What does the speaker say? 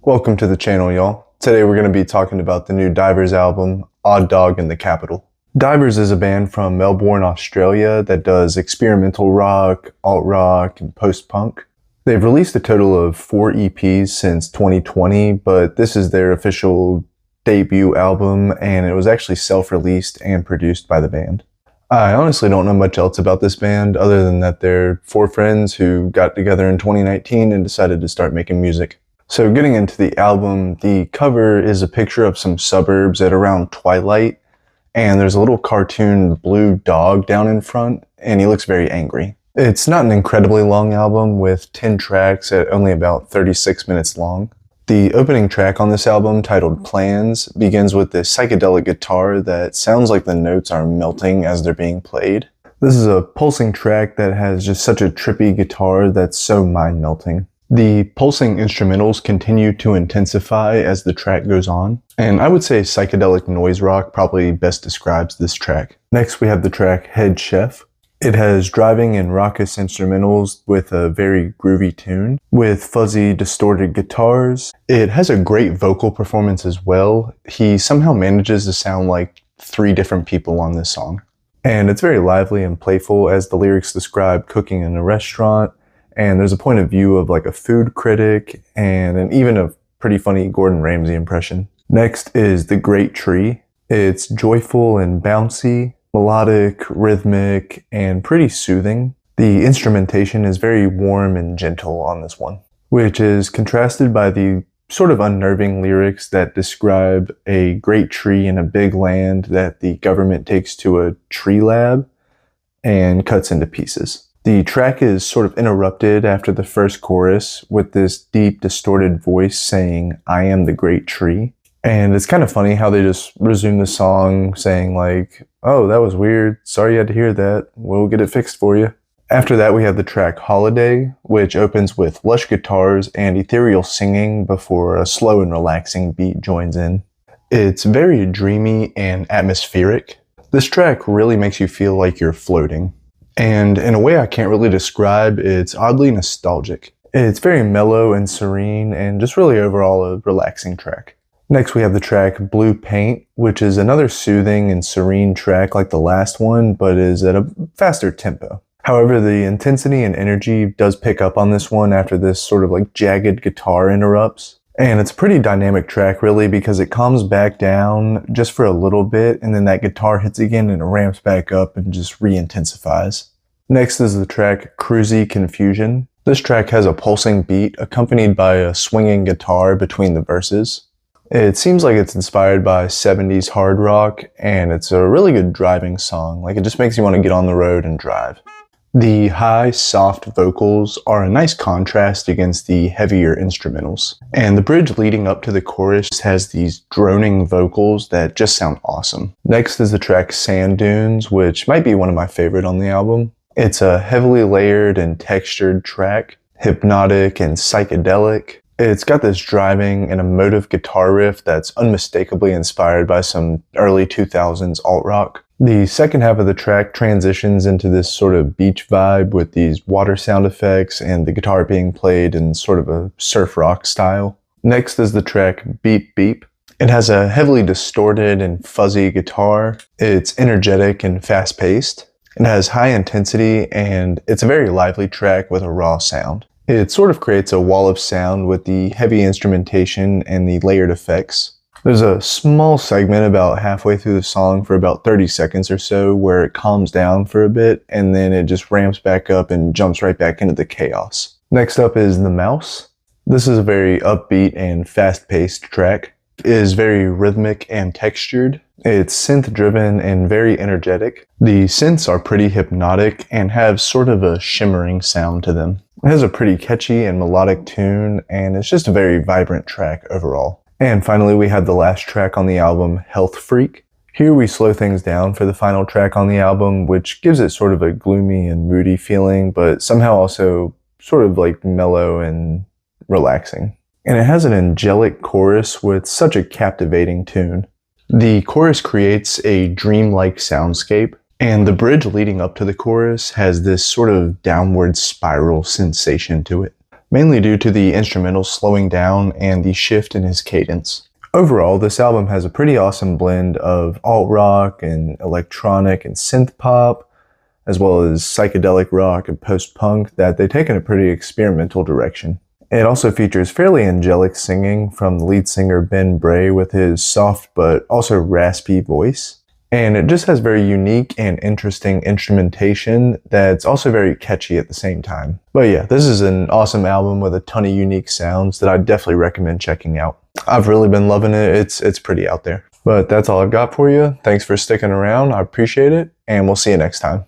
Welcome to the channel, y'all. Today we're going to be talking about the new Divers album, Odd Dog in the Capital. Divers is a band from Melbourne, Australia that does experimental rock, alt-rock, and post-punk. They've released a total of 4 EPs since 2020, but this is their official debut album, and it was actually self-released and produced by the band. I honestly don't know much else about this band other than that they're 4 friends who got together in 2019 and decided to start making music. So getting into the album, the cover is a picture of some suburbs at around twilight, and there's a little cartoon blue dog down in front, and he looks very angry. It's not an incredibly long album with 10 tracks at only about 36 minutes long. The opening track on this album, titled Plans, begins with this psychedelic guitar that sounds like the notes are melting as they're being played. This is a pulsing track that has just such a trippy guitar that's so mind-melting. The pulsing instrumentals continue to intensify as the track goes on, and I would say psychedelic noise rock probably best describes this track. Next we have the track Head Chef. It has driving and raucous instrumentals with a very groovy tune, with fuzzy, distorted guitars. It has a great vocal performance as well. He somehow manages to sound like 3 different people on this song. And it's very lively and playful, as the lyrics describe cooking in a restaurant, and there's a point of view of like a food critic, and even a pretty funny Gordon Ramsay impression. Next is The Great Tree. It's joyful and bouncy, melodic, rhythmic, and pretty soothing. The instrumentation is very warm and gentle on this one, which is contrasted by the sort of unnerving lyrics that describe a great tree in a big land that the government takes to a tree lab and cuts into pieces. The track is sort of interrupted after the first chorus with this deep, distorted voice saying, "I am the great tree." And it's kind of funny how they just resume the song saying like, "Oh, that was weird. Sorry you had to hear that. We'll get it fixed for you." After that, we have the track Holiday, which opens with lush guitars and ethereal singing before a slow and relaxing beat joins in. It's very dreamy and atmospheric. This track really makes you feel like you're floating. And in a way I can't really describe, it's oddly nostalgic. It's very mellow and serene, and just really overall a relaxing track. Next we have the track Blue Paint, which is another soothing and serene track like the last one, but is at a faster tempo. However, the intensity and energy does pick up on this one after this sort of like jagged guitar interrupts. And it's a pretty dynamic track really, because it calms back down just for a little bit, and then that guitar hits again and it ramps back up and just re-intensifies. Next is the track Cruisy Confusion. This track has a pulsing beat accompanied by a swinging guitar between the verses. It seems like it's inspired by 70s hard rock, and it's a really good driving song. Like, it just makes you want to get on the road and drive. The high, soft vocals are a nice contrast against the heavier instrumentals. And the bridge leading up to the chorus has these droning vocals that just sound awesome. Next is the track Sand Dunes, which might be one of my favorite on the album. It's a heavily layered and textured track, hypnotic and psychedelic. It's got this driving and emotive guitar riff that's unmistakably inspired by some early 2000s alt-rock. The second half of the track transitions into this sort of beach vibe with these water sound effects and the guitar being played in sort of a surf rock style. Next is the track Beep Beep. It has a heavily distorted and fuzzy guitar. It's energetic and fast-paced. It has high intensity, and it's a very lively track with a raw sound. It sort of creates a wall of sound with the heavy instrumentation and the layered effects. There's a small segment about halfway through the song for about 30 seconds or so where it calms down for a bit, and then it just ramps back up and jumps right back into the chaos. Next up is The Mouse. This is a very upbeat and fast-paced track. It is very rhythmic and textured. It's synth-driven and very energetic. The synths are pretty hypnotic and have sort of a shimmering sound to them. It has a pretty catchy and melodic tune, and it's just a very vibrant track overall. And finally, we have the last track on the album, Health Freak. Here we slow things down for the final track on the album, which gives it sort of a gloomy and moody feeling, but somehow also sort of like mellow and relaxing. And it has an angelic chorus with such a captivating tune. The chorus creates a dreamlike soundscape, and the bridge leading up to the chorus has this sort of downward spiral sensation to it. mainly due to the instrumental slowing down and the shift in his cadence. Overall, this album has a pretty awesome blend of alt-rock and electronic and synth pop, as well as psychedelic rock and post-punk that they take in a pretty experimental direction. It also features fairly angelic singing from the lead singer Ben Bray with his soft but also raspy voice. And it just has very unique and interesting instrumentation that's also very catchy at the same time. But yeah, this is an awesome album with a ton of unique sounds that I definitely recommend checking out. I've really been loving it. It's pretty out there. But that's all I've got for you. Thanks for sticking around. I appreciate it, and we'll see you next time.